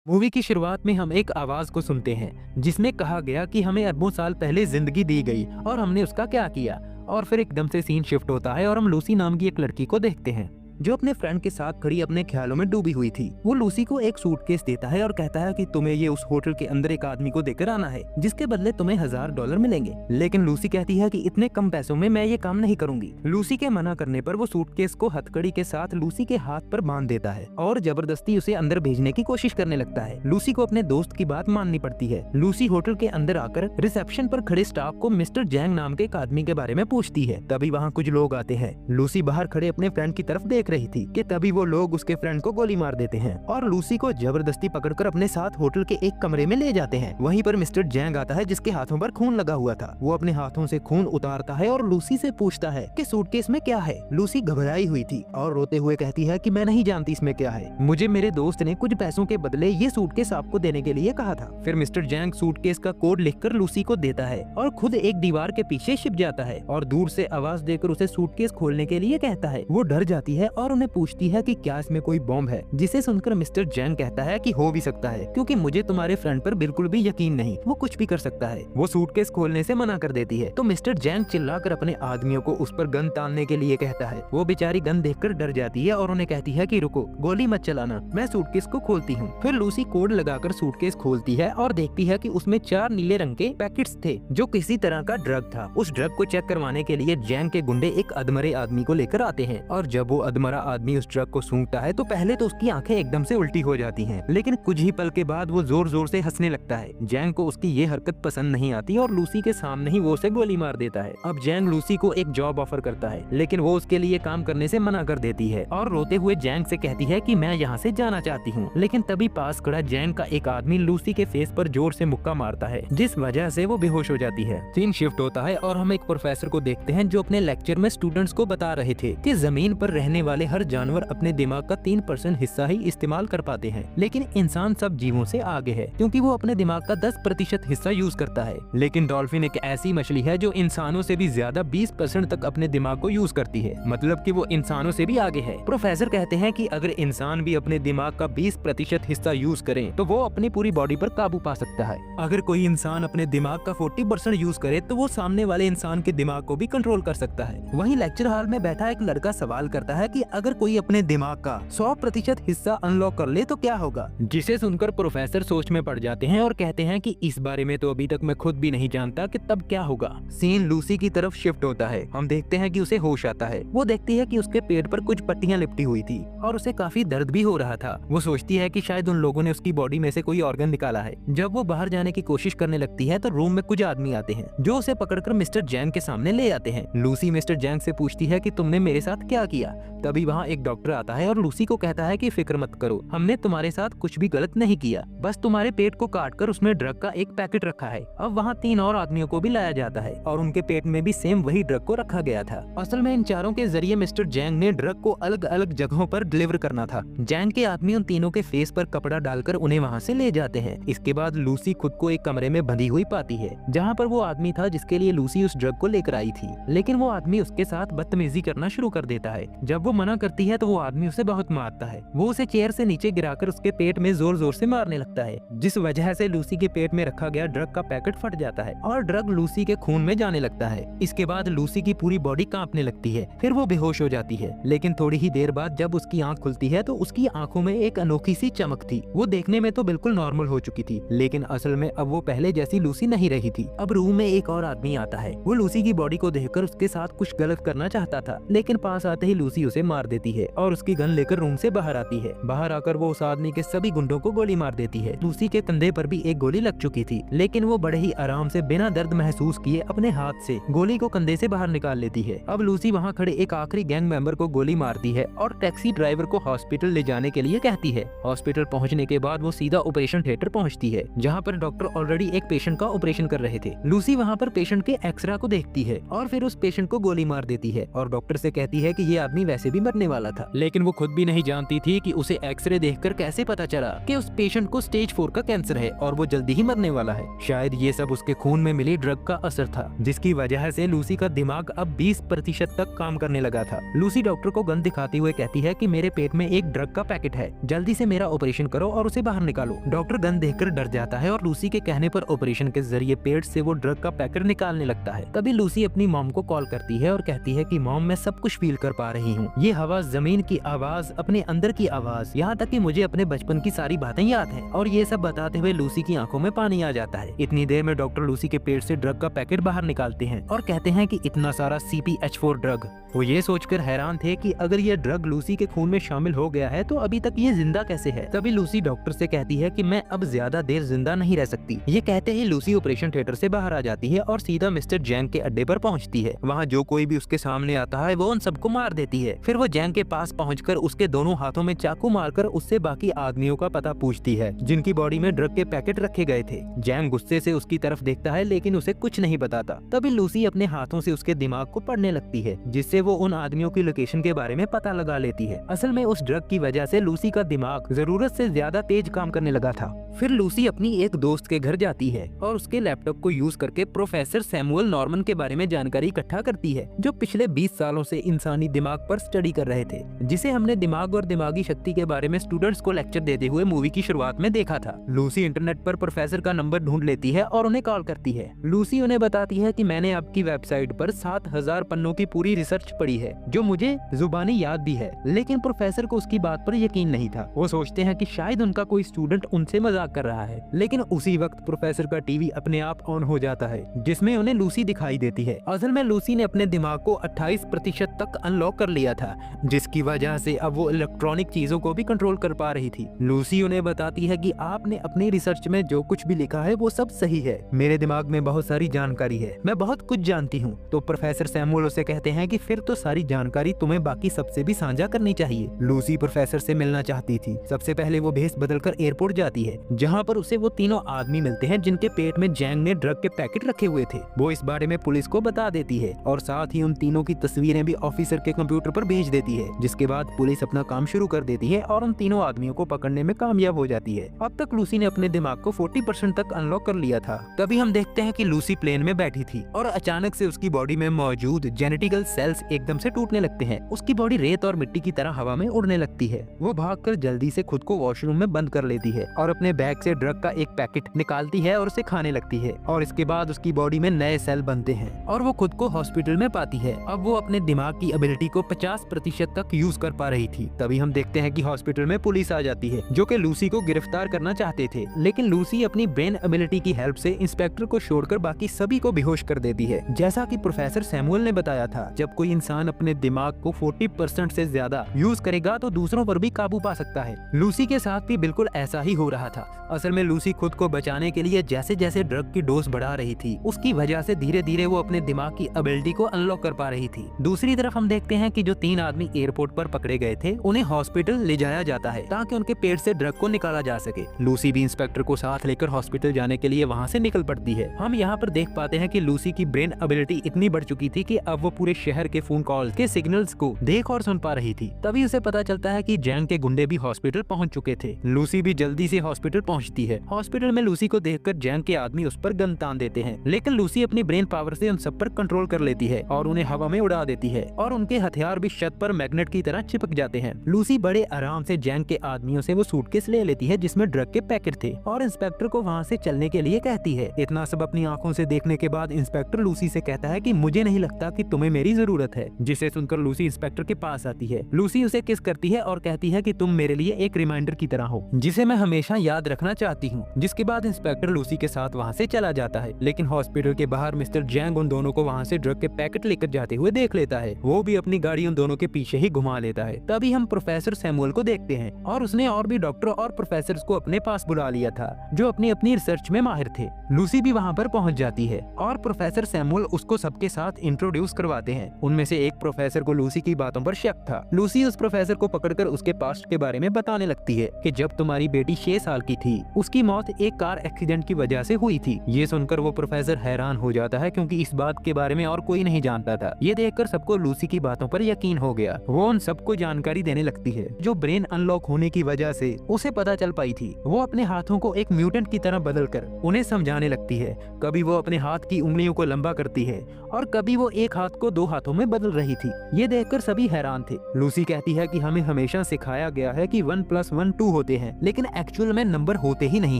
Movie की शुरुआत में हम एक आवाज को सुनते हैं जिसमें कहा गया कि हमें अरबों साल पहले जिंदगी दी गई और हमने उसका क्या किया। और फिर एकदम से सीन शिफ्ट होता है और हम लूसी नाम की एक लड़की को देखते हैं जो अपने फ्रेंड के साथ खड़ी अपने ख्यालों में डूबी हुई थी। वो लूसी को एक सूटकेस देता है और कहता है कि तुम्हें ये उस होटल के अंदर एक आदमी को देकर आना है जिसके बदले तुम्हें $1000 मिलेंगे। लेकिन लूसी कहती है कि इतने कम पैसों में मैं ये काम नहीं करूंगी। लूसी के मना करने पर वो सूटकेस को हथकड़ी के साथ लूसी के हाथ पर बांध देता है और जबरदस्ती उसे अंदर भेजने की कोशिश करने लगता है। लूसी को अपने दोस्त की बात माननी पड़ती है। लूसी होटल के अंदर आकर रिसेप्शन पर खड़े स्टाफ को मिस्टर जैंग नाम के एक आदमी के बारे में पूछती है। तभी वहाँ कुछ लोग आते हैं। लूसी बाहर खड़े अपने फ्रेंड की तरफ देख रही थी कि तभी वो लोग उसके फ्रेंड को गोली मार देते हैं और लूसी को जबरदस्ती पकड़कर अपने साथ होटल के एक कमरे में ले जाते हैं। वहीं पर मिस्टर जैंग आता है जिसके हाथों पर खून लगा हुआ था। वो अपने हाथों से खून उतारता है और लूसी से पूछता है कि सूटकेस में क्या है। लूसी घबराई हुई थी और रोते हुए कहती है कि मैं नहीं जानती इसमें क्या है, मुझे मेरे दोस्त ने कुछ पैसों के बदले ये सूटकेस आपको देने के लिए कहा था। फिर मिस्टर जैंग सूटकेस का कोड लिखकर लूसी को देता है और खुद एक दीवार के पीछे छिप जाता है और दूर से आवाज देकर उसे सूटकेस खोलने के लिए कहता है। वो डर जाती है और उन्हें पूछती है कि क्या इसमें कोई बॉम्ब है, जिसे सुनकर मिस्टर जैंग कहता है कि हो भी सकता है क्योंकि मुझे तुम्हारे फ्रेंड पर बिल्कुल भी यकीन नहीं, वो कुछ भी कर सकता है। वो सूटकेस खोलने से मना कर देती है तो मिस्टर जैंग चिल्लाकर अपने आदमियों को उस पर गन तानने के लिए कहता है। वो बेचारी गन देखकर डर जाती है और उन्हें कहती है कि रुको, गोली मत चलाना, मैं सूटकेस को खोलती हूँ। फिर लूसी कोड लगाकर सूटकेस खोलती है और देखती है कि उसमें 4 नीले रंग के पैकेट्स थे जो किसी तरह का ड्रग था। उस ड्रग को चेक करवाने के लिए जैंग के गुंडे एक अधमरे आदमी को लेकर आते हैं और जब वो अधमरा आदमी उस ड्रग को सूंघता है तो पहले तो उसकी आंखें एकदम से उल्टी हो जाती हैं, लेकिन कुछ ही पल के बाद वो जोर जोर से हंसने लगता है। जैंग को उसकी ये हरकत पसंद नहीं आती और लूसी के सामने ही वो उसे गोली मार देता है। अब जैंग लूसी को एक जॉब ऑफर करता है लेकिन वो उसके लिए काम करने से मना कर देती है और रोते हुए जैंग से कहती है कि मैं यहाँ से जाना चाहती हूँ। लेकिन तभी पास खड़ा जैंग का एक आदमी लूसी के फेस पर जोर से मुक्का मारता है जिस वजह से वो बेहोश हो जाती है। सीन शिफ्ट होता है और हम एक प्रोफेसर को देखते हैं जो अपने लेक्चर में स्टूडेंट्स को बता रहे थे कि जमीन पर रहने वाले हर जानवर अपने दिमाग का 3% हिस्सा ही इस्तेमाल कर पाते हैं, लेकिन इंसान सब जीवों से आगे है क्योंकि वो अपने दिमाग का 10% हिस्सा यूज करता है। लेकिन डॉल्फिन एक ऐसी मछली है जो इंसानों से भी ज्यादा 20% तक अपने दिमाग को यूज करती है, मतलब कि वो इंसानों से भी आगे है। प्रोफेसर कहते हैं कि अगर इंसान भी अपने दिमाग का 20% हिस्सा यूज करे तो वो अपनी पूरी बॉडी पर काबू पा सकता है। अगर कोई इंसान अपने दिमाग का 40% यूज करे तो वो सामने वाले इंसान के दिमाग को भी कंट्रोल कर सकता है। वहीं लेक्चर हॉल में बैठा एक लड़का सवाल करता है कि अगर कोई अपने दिमाग का 100% हिस्सा अनलॉक कर ले तो क्या होगा, जिसे सुनकर प्रोफेसर सोच में पड़ जाते हैं और कहते हैं कि इस बारे में तो अभी तक मैं खुद भी नहीं जानता कि तब क्या होगा। सीन लूसी की तरफ शिफ्ट होता है। हम देखते हैं कि उसे होश आता है। वो देखती है कि उसके पेट पर कुछ पट्टियां लिपटी हुई थी और उसे काफी दर्द भी हो रहा था। वो सोचती है कि शायद उन लोगों ने उसकी बॉडी में से कोई ऑर्गन निकाला है। जब वो बाहर जाने की कोशिश करने लगती है तो रूम में कुछ आदमी आते हैं जो उसे पकड़कर मिस्टर जैंग के सामने ले आते हैं। लूसी मिस्टर जैंग से पूछती है कि तुमने मेरे साथ क्या किया। तभी वहाँ एक डॉक्टर आता है और लूसी को कहता है कि फिक्र मत करो, हमने तुम्हारे साथ कुछ भी गलत नहीं किया, बस तुम्हारे पेट को काटकर उसमें ड्रग का एक पैकेट रखा है। अब वहाँ 3 और आदमियों को भी लाया जाता है और उनके पेट में भी सेम वही ड्रग को रखा गया था। असल में इन चारों के जरिए मिस्टर जैंग ने ड्रग को अलग अलग जगहों पर डिलीवर करना था। जैंग के आदमी उन तीनों के फेस पर कपड़ा डालकर उन्हें वहाँ से ले जाते हैं। इसके बाद लूसी खुद को एक कमरे में बंधी हुई पाती है जहाँ पर वो आदमी था जिसके लिए लूसी उस ड्रग को लेकर आई थी, लेकिन वो आदमी उसके साथ बदतमीजी करना शुरू कर देता है। जब वो मना करती है तो वो आदमी उसे बहुत मारता है। वो उसे चेयर से नीचे गिराकर उसके पेट में जोर जोर से मारने लगता है जिस वजह से लूसी के पेट में रखा गया ड्रग का पैकेट फट जाता है और ड्रग लूसी के खून में जाने लगता है। इसके बाद लूसी की पूरी बॉडी कांपने लगती है, फिर वो बेहोश हो जाती है। लेकिन थोड़ी ही देर बाद जब उसकी आंख खुलती है तो उसकी आंखों में एक अनोखी सी चमक थी। वो देखने में तो बिल्कुल नॉर्मल हो चुकी थी, लेकिन असल में अब वो पहले जैसी लूसी नहीं रही थी। अब रूम में एक और आदमी आता है। वो लूसी की बॉडी को देखकर उसके साथ कुछ गलत करना चाहता था, लेकिन पास आते ही लूसी उसे मार देती है और उसकी गन लेकर रूम से बाहर आती है। बाहर आकर वो उस आदमी के सभी गुंडों को गोली मार देती है। लूसी के कंधे पर भी एक गोली लग चुकी थी, लेकिन वो बड़े ही आराम से बिना दर्द महसूस किए अपने हाथ से गोली को कंधे से बाहर निकाल लेती है। अब लूसी वहाँ खड़े एक आखिरी गैंग मेंबर को गोली मारती है और टैक्सी ड्राइवर को हॉस्पिटल ले जाने के लिए कहती है। हॉस्पिटल पहुँचने के बाद वो सीधा ऑपरेशन थिएटर पहुँचती है जहाँ पर डॉक्टर ऑलरेडी एक पेशेंट का ऑपरेशन कर रहे थे। लूसी वहाँ पर पेशेंट के एक्सरे को देखती है और फिर उस पेशेंट को गोली मार देती है और डॉक्टर से कहती है कि ये आदमी वैसे भी मरने वाला था, लेकिन वो खुद भी नहीं जानती थी कि उसे एक्सरे देखकर कैसे पता चला कि उस पेशेंट को स्टेज 4 का कैंसर है और वो जल्दी ही मरने वाला है। शायद ये सब उसके खून में मिली ड्रग का असर था, जिसकी वजह से लूसी का दिमाग अब 20% तक काम करने लगा था। लूसी डॉक्टर को गन दिखाते हुए कहती है कि मेरे पेट में एक ड्रग का पैकेट है, जल्दी से मेरा ऑपरेशन करो और उसे बाहर निकालो। डॉक्टर गन देखकर डर जाता है और लूसी के कहने पर ऑपरेशन के जरिए पेट से वो ड्रग का पैकेट निकालने लगता है। तभी लूसी अपनी मॉम को कॉल करती है और कहती है कि मॉम, मैं सब कुछ फील कर पा रही हूँ, ये हवा, जमीन की आवाज, अपने अंदर की आवाज, यहाँ तक कि मुझे अपने बचपन की सारी बातें याद हैं। और ये सब बताते हुए लूसी की आंखों में पानी आ जाता है। इतनी देर में डॉक्टर लूसी के पेट से ड्रग का पैकेट बाहर निकालते हैं और कहते हैं कि इतना सारा CPH4 ड्रग। वो ये सोचकर हैरान थे कि अगर ये ड्रग लूसी के खून में शामिल हो गया है तो अभी तक ये जिंदा कैसे है। तभी लूसी डॉक्टर से कहती है कि मैं अब ज्यादा देर जिंदा नहीं रह सकती। ये कहते ही लूसी ऑपरेशन थिएटर से बाहर आ जाती है और सीधा मिस्टर जैंग के अड्डे पर पहुंचती है। वहाँ जो कोई भी उसके सामने आता है वो उन सबको मार देती है। फिर वो जैंग के पास पहुंचकर उसके दोनों हाथों में चाकू मारकर उससे बाकी आदमियों का पता पूछती है जिनकी बॉडी में ड्रग के पैकेट रखे गए थे। जैंग गुस्से से उसकी तरफ देखता है लेकिन उसे कुछ नहीं बताता। तभी लूसी अपने हाथों से उसके दिमाग को पढ़ने लगती है, जिससे वो उन आदमियों की लोकेशन के बारे में पता लगा लेती है। असल में उस ड्रग की वजह से लूसी का दिमाग जरूरत से ज्यादा तेज काम करने लगा था। फिर लूसी अपनी एक दोस्त के घर जाती है और उसके लैपटॉप को यूज करके प्रोफेसर सैमुअल नॉर्मन के बारे में जानकारी इकट्ठा करती है, जो पिछले 20 सालों से इंसानी दिमाग पर स्टडी कर रहे थे, जिसे हमने दिमाग और दिमागी शक्ति के बारे में स्टूडेंट्स को लेक्चर देते हुए मूवी की शुरुआत में देखा था। लूसी इंटरनेट पर प्रोफेसर का नंबर ढूंढ लेती है और उन्हें कॉल करती है। लूसी उन्हें बताती है कि मैंने आपकी वेबसाइट पर 7000 पन्नों की पूरी रिसर्च पढ़ी है, जो मुझे जुबानी याद भी है। लेकिन प्रोफेसर को उसकी बात पर यकीन नहीं था। वो सोचते हैं कि शायद उनका कोई स्टूडेंट उनसे मजाक कर रहा है। लेकिन उसी वक्त प्रोफेसर का टीवी अपने आप ऑन हो जाता है, जिसमें उन्हें लूसी दिखाई देती है। असल में लूसी ने अपने दिमाग को 28% तक अनलॉक कर लिया था, जिसकी वजह से अब वो इलेक्ट्रॉनिक चीजों को भी कंट्रोल कर पा रही थी। लूसी उन्हें बताती है कि आपने अपनी रिसर्च में जो कुछ भी लिखा है वो सब सही है। मेरे दिमाग में बहुत सारी जानकारी है, मैं बहुत कुछ जानती हूँ। तो प्रोफेसर सैमुअल उसे कहते हैं कि फिर तो सारी जानकारी तुम्हें बाकी सबसे भी साझा करनी चाहिए। लूसी प्रोफेसर से मिलना चाहती थी। सबसे पहले वो भेस बदलकर एयरपोर्ट जाती है, जहाँ पर उसे वो तीनों आदमी मिलते हैं जिनके पेट में जैंग ने ड्रग के पैकेट रखे हुए थे। वो इस बारे में पुलिस को बता देती है और साथ ही उन तीनों की तस्वीरें भी ऑफिसर के कंप्यूटर पर भेज देती है, जिसके बाद पुलिस अपना काम शुरू कर देती है और उन तीनों आदमियों को पकड़ने में कामयाब हो जाती है। अब तक लूसी ने अपने दिमाग को 40% तक अनलॉक कर लिया था। तभी हम देखते हैं कि लूसी प्लेन में बैठी थी और अचानक से उसकी बॉडी में मौजूद जेनेटिकल सेल्स एकदम से टूटने लगते हैं। उसकी बॉडी रेत और मिट्टी की तरह हवा में उड़ने लगती है। वो भागकर जल्दी से खुद को वॉशरूम में बंद कर लेती है और अपने बैग से ड्रग का एक पैकेट निकालती है और उसे खाने लगती है। और इसके बाद उसकी बॉडी में नए सेल बनते हैं और वो खुद को हॉस्पिटल में पाती है। अब वो अपने दिमाग की एबिलिटी को 50% तक यूज कर पा रही थी। तभी हम देखते हैं कि हॉस्पिटल में पुलिस आ जाती है, जो कि लूसी को गिरफ्तार करना चाहते थे। लेकिन लूसी अपनी ब्रेन एबिलिटी की हेल्प से इंस्पेक्टर को छोड़कर बाकी सभी को बेहोश कर देती है। जैसा कि प्रोफेसर सैमुअल ने बताया था, जब कोई इंसान अपने दिमाग को 40% से ज्यादा यूज करेगा तो दूसरों पर भी काबू पा सकता है। लूसी के साथ भी बिल्कुल ऐसा ही हो रहा था। असल में लूसी खुद को बचाने के लिए जैसे जैसे ड्रग की डोज बढ़ा रही थी, उसकी वजह से धीरे धीरे वो अपने दिमाग की एबिलिटी को अनलॉक कर पा रही थी। दूसरी तरफ हम देखते हैं कि जो 3 आदमी एयरपोर्ट पर पकड़े गए थे, उन्हें हॉस्पिटल ले जाया जाता है ताकि उनके पेट से ड्रग को निकाला जा सके। लूसी भी इंस्पेक्टर को साथ लेकर हॉस्पिटल जाने के लिए वहाँ से निकल पड़ती है। हम यहाँ पर देख पाते हैं कि लूसी की ब्रेन एबिलिटी इतनी बढ़ चुकी थी कि अब वो पूरे शहर के फोन कॉल के सिग्नल्स को देख और सुन पा रही थी। तभी उसे पता चलता है कि जैंग के गुंडे भी हॉस्पिटल पहुंच चुके थे। लूसी भी जल्दी से हॉस्पिटल पहुंचती है। हॉस्पिटल में लूसी को देखकर जैंग के आदमी उस पर गन तान देते हैं, लेकिन लूसी अपनी ब्रेन पावर से उन सब पर कंट्रोल कर लेती है और उन्हें हवा में उड़ा देती है और उनके हथियार भी छत पर मैग्नेट की तरह चिपक जाते हैं। लूसी बड़े आराम से जैंग के आदमियों से वो सूटकेस ले लेती है जिसमें ड्रग के पैकेट थे और इंस्पेक्टर को वहाँ से चलने के लिए कहती है। इतना सब अपनी आंखों से देखने के बाद इंस्पेक्टर लूसी से कहता है कि मुझे नहीं लगता कि तुम्हें मेरी जरूरत है, जिसे सुनकर लूसी इंस्पेक्टर के पास आती है। लूसी उसे किस करती है और कहती है कि तुम मेरे लिए एक रिमाइंडर की तरह हो, जिसे मैं हमेशा याद रखना चाहती हूँ। जिसके बाद इंस्पेक्टर लूसी के साथ वहाँ से चला जाता है, लेकिन हॉस्पिटल के बाहर मिस्टर जैंग उन दोनों को वहाँ से ड्रग के पैकेट लेकर जाते हुए देख लेता है। वो भी अपनी गाड़ी उन दोनों के पीछे ही घुमा लेता है। तभी हम प्रोफेसर सैमुअल को देखते हैं और उसने और भी डॉक्टर और प्रोफेसर को अपने पास बुला लिया था, जो अपनी अपनी रिसर्च में माहिर थे। लूसी भी वहाँ पर पहुँच जाती है और प्रोफेसर सैमुअल उसको सबके साथ इंट्रोड्यूस करवाते हैं। उनमें से एक प्रोफेसर को लूसी की बातों पर शक था। लूसी उस प्रोफेसर को पकड़कर उसके पास्ट के बारे में बताने लगती है कि जब तुम्हारी बेटी 6 साल की थी, उसकी मौत एक कार एक्सीडेंट की वजह से हुई थी। ये सुनकर वो प्रोफेसर हैरान हो जाता है, क्योंकि इस बात के बारे में और कोई नहीं जानता था। ये देखकर सबको लूसी की बातों पर यकीन हो गया। वो उन सबको जानकारी देने लगती है जो ब्रेन अनलॉक होने की वजह से उसे पता चल पाई थी। वो अपने हाथों को एक म्यूटेंट की तरह बदलकर उन्हें समझाने लगती है। कभी वो अपने हाथ की उंगलियों को लंबा करती है और कभी वो एक हाथ को 2 हाथों में बदल रही थी। ये देखकर सभी हैरान थे। लूसी कहती है कि हमें हमेशा सिखाया गया है कि 1 + 1 2 होते हैं, लेकिन एक्चुअल में नंबर होते ही नहीं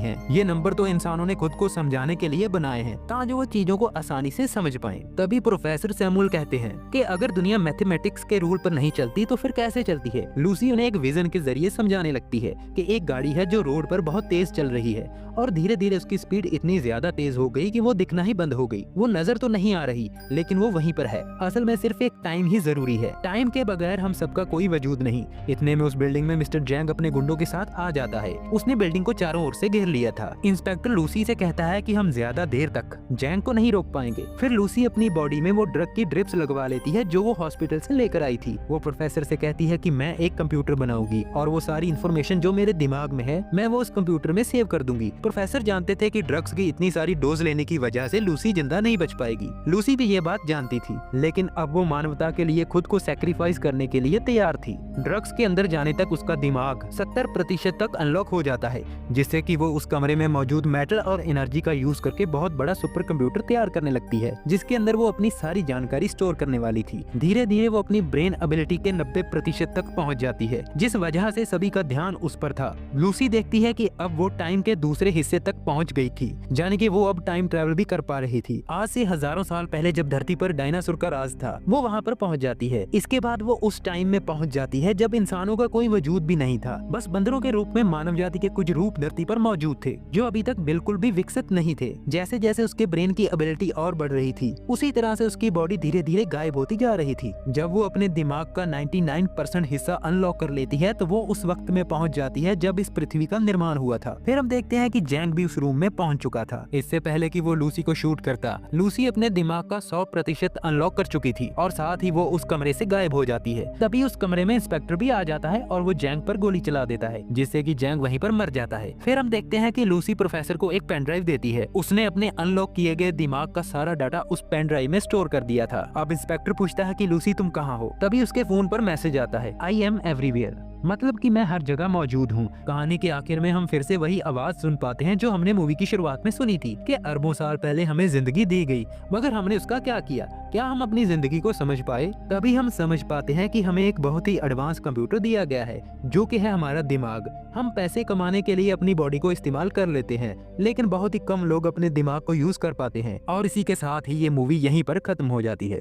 हैं। ये नंबर तो इंसानों ने खुद को समझाने के लिए बनाए हैं ताकि वो चीजों को आसानी से समझ पाएं। तभी प्रोफेसर सैमुअल कहते हैं कि अगर दुनिया मैथमेटिक्स के रूल पर नहीं चलती तो फिर कैसे चलती है। लूसी उन्हें एक विजन के जरिए समझाने लगती है कि एक गाड़ी है जो रोड पर बहुत तेज चल रही है और धीरे धीरे उसकी स्पीड इतनी ज्यादा तेज हो गई कि वो दिखना ही बंद हो गई। वो नजर तो नहीं आ रही लेकिन वो वहीं पर है। असल में सिर्फ एक टाइम ही जरूरी है। टाइम के बगैर हम सबका कोई वजूद नहीं। इतने में उस बिल्डिंग में मिस्टर जैंग अपने गुंडों के साथ आ जाता है। उसने बिल्डिंग को चारों ओर से घेर लिया था। इंस्पेक्टर लूसी से कहता है कि हम ज्यादा देर तक जैंग को नहीं रोक पाएंगे। फिर लूसी अपनी बॉडी में वो ड्रग की ड्रिप्स लगवा लेती है जो वो हॉस्पिटल से लेकर आई थी। वो प्रोफेसर से कहती है कि मैं एक कंप्यूटर बनाऊंगी और वो सारी इन्फॉर्मेशन जो मेरे दिमाग में है मैं वो उस कंप्यूटर में सेव कर दूंगी। प्रोफेसर जानते थे कि ड्रग्स की इतनी सारी डोज लेने की वजह से लूसी जिंदा नहीं बच पाएगी। लूसी भी ये बात जानती थी, लेकिन अब वो मानवता के लिए खुद को सैक्रिफाइस करने के लिए तैयार थी। ड्रग्स के अंदर जाने तक उसका दिमाग 70% तक अनलॉक हो जाता है, जिससे कि वो उस कमरे में मौजूद मेटल और एनर्जी का यूज करके बहुत बड़ा सुपर कंप्यूटर तैयार करने लगती है, जिसके अंदर वो अपनी सारी जानकारी स्टोर करने वाली थी। धीरे धीरे वो अपनी ब्रेन एबिलिटी के 90% तक पहुंच जाती है, जिस वजह से सभी का ध्यान उस पर था। लूसी देखती है कि अब वो टाइम के दूसरे हिस्से तक पहुंच गई थी, यानी कि वो अब टाइम ट्रैवल भी कर पा रही थी। आज से हजारों साल पहले जब धरती पर डायनासोर का राज था, वो वहाँ पर पहुँच जाती है। इसके बाद वो उस टाइम में पहुँच जाती है जब इंसानों का कोई वजूद भी नहीं था। बस बंदरों के रूप में मानव जाति के कुछ रूप धरती पर मौजूद थे जो अभी तक बिल्कुल भी विकसित नहीं थे। जैसे जैसे उसके ब्रेन की एबिलिटी और बढ़ रही थी, उसी तरह से उसकी बॉडी धीरे धीरे गायब होती जा रही थी। जब वो अपने दिमाग का 99% हिस्सा अनलॉक कर लेती है तो वो उस वक्त में पहुंच जाती है जब इस पृथ्वी का निर्माण हुआ था। फिर हम देखते हैं कि जैंग भी उस रूम में पहुंच चुका था। इससे पहले कि वो लूसी को शूट करता, लूसी अपने दिमाग का 100% अनलॉक कर चुकी थी और साथ ही वो उस कमरे से गायब हो जाती है। तभी उस कमरे में इंस्पेक्टर भी आ जाता है और वो जैंग पर गोली चला देता है, जिससे कि जैंग वहीं पर मर जाता है। फिर हम देखते हैं कि लूसी प्रोफेसर को एक पेन ड्राइव देती है। उसने अपने अनलॉक किए गए दिमाग का सारा डाटा उस पेन ड्राइव में स्टोर कर दिया था। अब इंस्पेक्टर पूछता है कि लूसी तुम कहाँ हो? तभी उसके फोन पर मैसेज आता है, आई एम एवरीवेयर, मतलब कि मैं हर जगह मौजूद हूँ। कहानी के आखिर में हम फिर से वही आवाज सुन पाते हैं जो हमने मूवी की शुरुआत में सुनी थी कि अरबों साल पहले हमें जिंदगी दी गई, मगर हमने उसका क्या किया? क्या हम अपनी जिंदगी को समझ पाए? तभी हम समझ पाते हैं कि हमें एक बहुत ही एडवांस कंप्यूटर दिया गया है जो कि है हमारा दिमाग। हम पैसे कमाने के लिए अपनी बॉडी को इस्तेमाल कर लेते हैं, लेकिन बहुत ही कम लोग अपने दिमाग को यूज कर पाते हैं। और इसी के साथ ही ये मूवी यहीं पर खत्म हो जाती है।